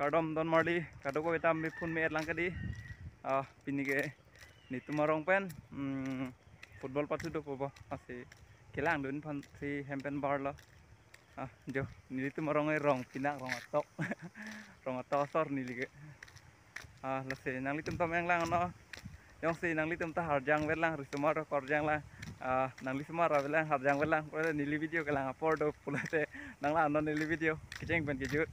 kardom don mardi kadoko kita mi pun me lang kadi pini ke ni tumarong pen football patu do po asi kelang dun pan si hempen bar lo jo ni tumarong ai rong pinak rong atok sor ni lige la se nang litum tam yang lang no yang si nang litum ta harjang velang risumar korjang lang nang lisumar velang harjang velang pore nili video kelang upload do pulate nang la non nili video kiceng pen kijut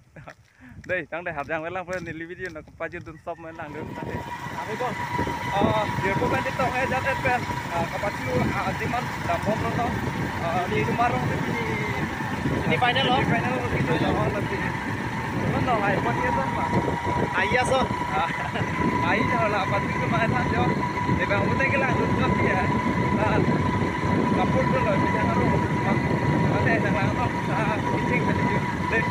đây đang đây hạt giang với lang với nili video nó có chưa tuần sắp mới làm được đây abi con dia ko kan tiktok eh jat pen kapasilu timan dampom no di tumarong di final lo gitu lo lebih cuman no hai kon dia tuh mah ayah so ai lah apa itu mah than jo để bang utai cái lang tuh ya kapur tuh lo bisa ngaruh ada yang lang tuh kicing pen deh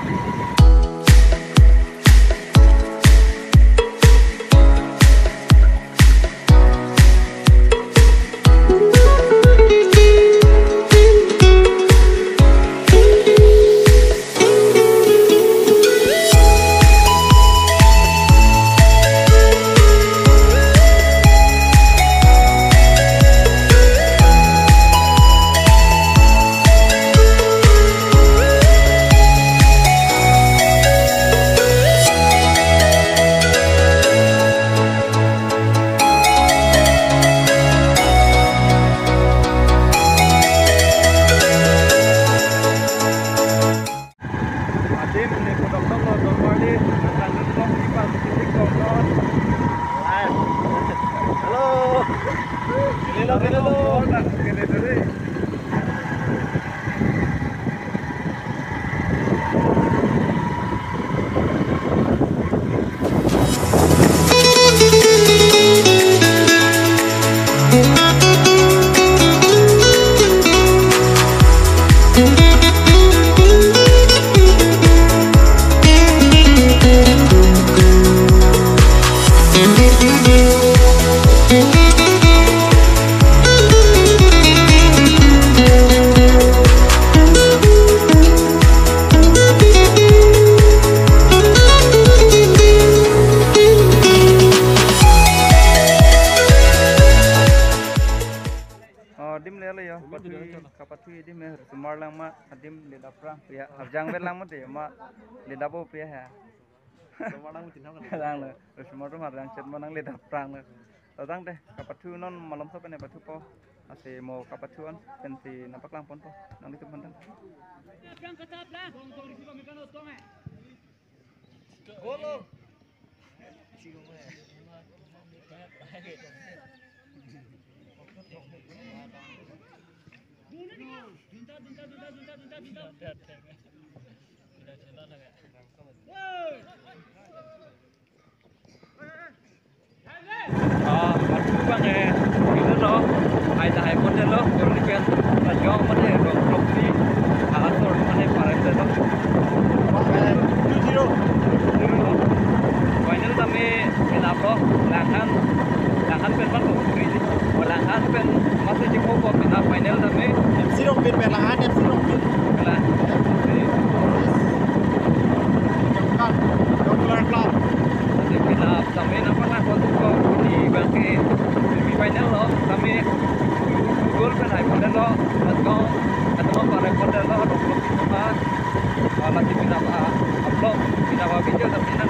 kapatui di mer semar lang ma adim leda prang ya harjang ber lang ma de ma leda bo pria ha semar lang tin kan lang le semar rum harjang chet ma nang leda prang le tadang deh kapatu non malam so pen patu po ase mo kapatuan pen si napak lang pon po nang itu pandang prang katap lang tong di mekano tong golo cium video tapi